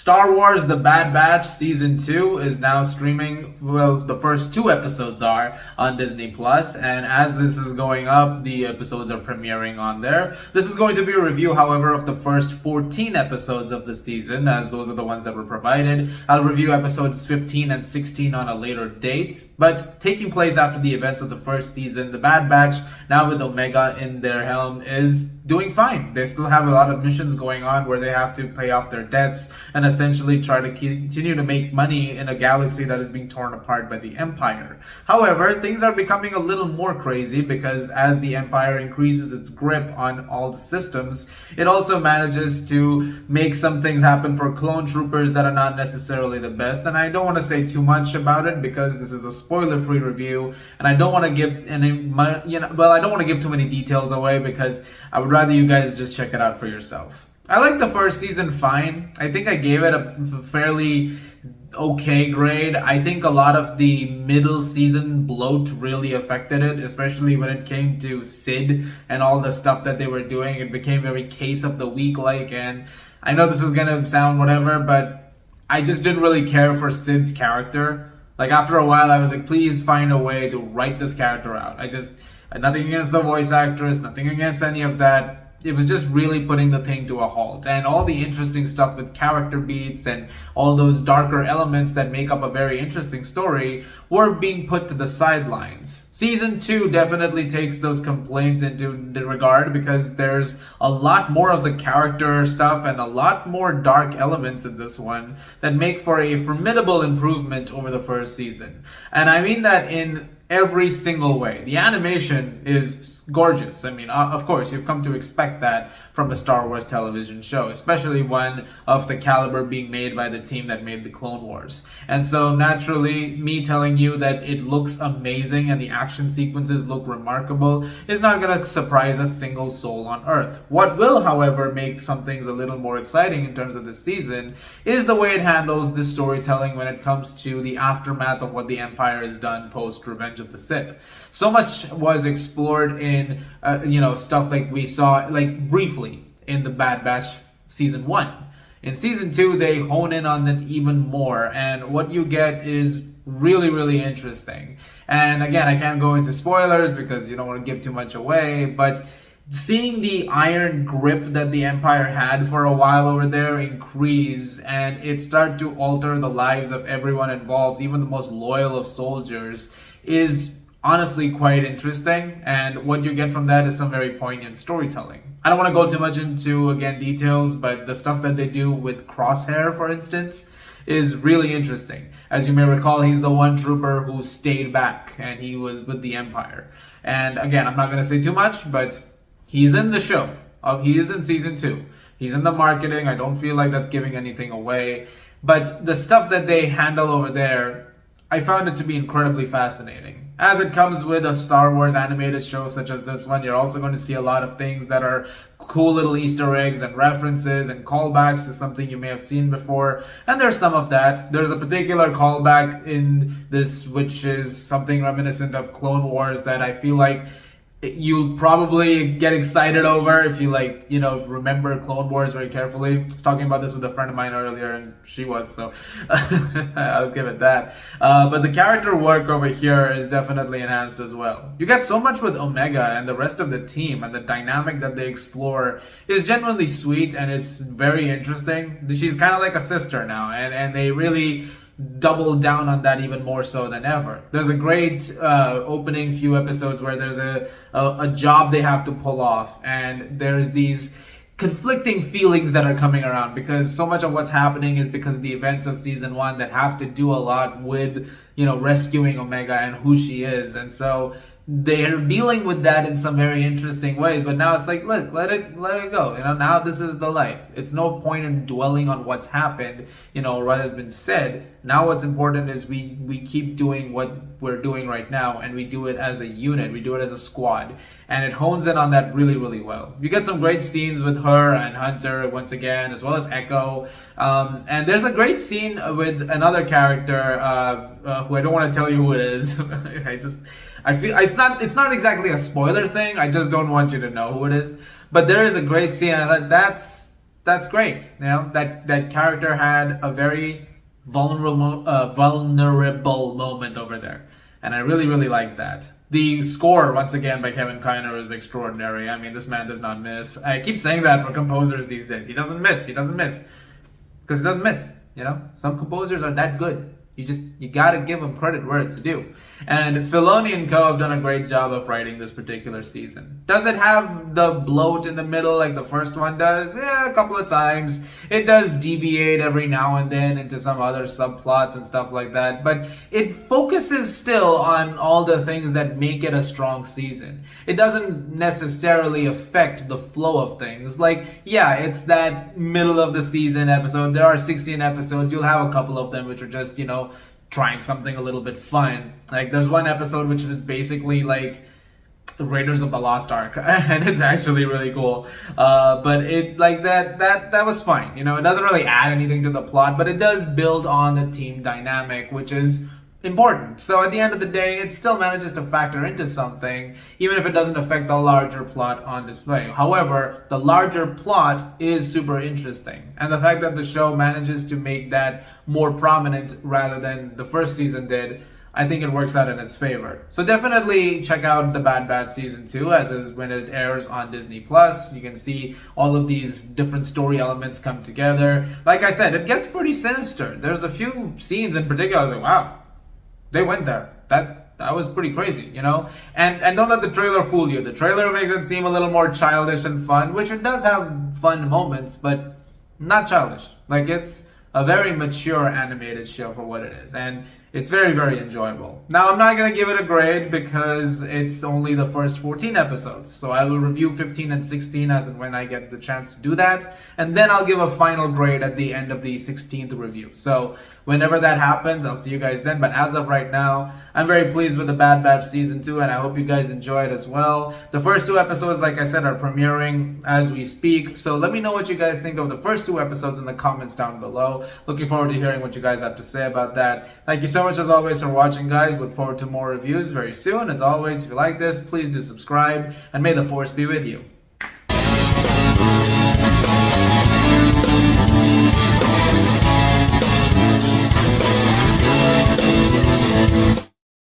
Star Wars The Bad Batch Season 2 is now streaming. Well, the first two episodes are on Disney Plus, and as this is going up, the episodes are premiering on there. This is going to be a review, however, of the first 14 episodes of the season, as those are the ones that were provided. I'll review episodes 15 and 16 on a later date, but taking place after the events of the first season, The Bad Batch, now with Omega in their helm, is doing fine. They still have a lot of missions going on where they have to pay off their debts and essentially try to continue to make money in a galaxy that is being torn apart by the Empire. However, things are becoming a little more crazy because as the Empire increases its grip on all the systems, it also manages to make some things happen for clone troopers that are not necessarily the best. And I don't want to say too much about it because this is a spoiler-free review, and I don't want to give I don't want to give too many details away because I would rather you guys just check it out for yourself. I like the first season fine. I think I gave it a fairly okay grade. I think a lot of the middle season bloat really affected it, especially when it came to Sid and all the stuff that they were doing. It became very case of the week like, and I know this is gonna sound whatever, but I just didn't really care for Sid's character. Like after a while I was like, please find a way to write this character out. Nothing against the voice actress, nothing against any of that. It was just really putting the thing to a halt. And all the interesting stuff with character beats and all those darker elements that make up a very interesting story were being put to the sidelines. Season 2 definitely takes those complaints into the regard because there's a lot more of the character stuff and a lot more dark elements in this one that make for a formidable improvement over the first season. And I mean that in every single way. The animation is gorgeous. I mean, of course, you've come to expect that from a Star Wars television show, especially one of the caliber being made by the team that made the Clone Wars. And so naturally, me telling you that it looks amazing and the action sequences look remarkable is not going to surprise a single soul on Earth. What will, however, make some things a little more exciting in terms of this season is the way it handles the storytelling when it comes to the aftermath of what the Empire has done post Revenge of the Sith. So much was explored in stuff like we saw like briefly in the Bad Batch season 1. In season 2 they hone in on it even more, and what you get is really interesting. And again, I can't go into spoilers because you don't want to give too much away, but seeing the iron grip that the Empire had for a while over there increase and it start to alter the lives of everyone involved, even the most loyal of soldiers, is honestly quite interesting. And what you get from that is some very poignant storytelling. I don't want to go too much into, again, details, but the stuff that they do with Crosshair, for instance, is really interesting. As you may recall, he's the one trooper who stayed back and he was with the Empire. And again, I'm not going to say too much, but he's in the show. He is in season 2. He's in the marketing. I don't feel like that's giving anything away. But the stuff that they handle over there, I found it to be incredibly fascinating. As it comes with a Star Wars animated show such as this one, you're also going to see a lot of things that are cool little Easter eggs and references and callbacks to something you may have seen before. And there's some of that. There's a particular callback in this which is something reminiscent of Clone Wars that I feel like you'll probably get excited over if you remember Clone Wars very carefully. I was talking about this with a friend of mine earlier and she was, so I'll give it that. But the character work over here is definitely enhanced as well. You get so much with Omega and the rest of the team, and the dynamic that they explore is genuinely sweet and it's very interesting. She's kind of like a sister now, and they really double down on that even more so than ever. There's a great opening few episodes where there's a job they have to pull off, and there's these conflicting feelings that are coming around because so much of what's happening is because of the events of season 1 that have to do a lot with rescuing Omega and who she is. And so they're dealing with that in some very interesting ways, but now it's like, look, let it go. Now this is the life. It's no point in dwelling on what's happened, or what has been said. Now what's important is we keep doing what we're doing right now, and we do it as a unit, we do it as a squad, and it hones in on that really well. You get some great scenes with her and Hunter once again, as well as Echo, and there's a great scene with another character who I don't want to tell you who it is. I feel it's not exactly a spoiler thing. I just don't want you to know who it is. But there is a great scene, and I thought that's great. You know, that character had a very vulnerable moment over there, and I really really like that. The score once again by Kevin Kiner is extraordinary. I mean, this man does not miss. I keep saying that for composers these days. He doesn't miss. He doesn't miss because he doesn't miss. You know, some composers are that good. You gotta give them credit where it's due. And Filoni and Co have done a great job of writing this particular season. Does it have the bloat in the middle like the first one does? Yeah, a couple of times. It does deviate every now and then into some other subplots and stuff like that. But it focuses still on all the things that make it a strong season. It doesn't necessarily affect the flow of things. Like, yeah, it's that middle of the season episode. There are 16 episodes. You'll have a couple of them which are just, trying something a little bit fun. Like there's one episode which was basically like Raiders of the Lost Ark, and it's actually really cool. But it like that was fine. It doesn't really add anything to the plot, but it does build on the team dynamic, which is important. So at the end of the day, it still manages to factor into something, even if it doesn't affect the larger plot on display. However, the larger plot is super interesting, and the fact that the show manages to make that more prominent rather than the first season did, I think it works out in its favor. So definitely check out The Bad Batch Season 2 when it airs on Disney+. You can see all of these different story elements come together. Like I said, it gets pretty sinister. There's a few scenes in particular I was like, wow, they went there. That was pretty crazy, And don't let the trailer fool you. The trailer makes it seem a little more childish and fun, which it does have fun moments, but not childish. Like it's a very mature animated show for what it is, and it's very, very enjoyable. Now, I'm not going to give it a grade because it's only the first 14 episodes, so I will review 15 and 16 as and when I get the chance to do that, and then I'll give a final grade at the end of the 16th review. So whenever that happens, I'll see you guys then, but as of right now, I'm very pleased with The Bad Batch Season 2, and I hope you guys enjoy it as well. The first 2 episodes, like I said, are premiering as we speak, so let me know what you guys think of the first 2 episodes in the comments down below. Looking forward to hearing what you guys have to say about that. Thank you so much as always for watching, guys. Look forward to more reviews very soon. As always, if you like this, please do subscribe, and may the force be with you.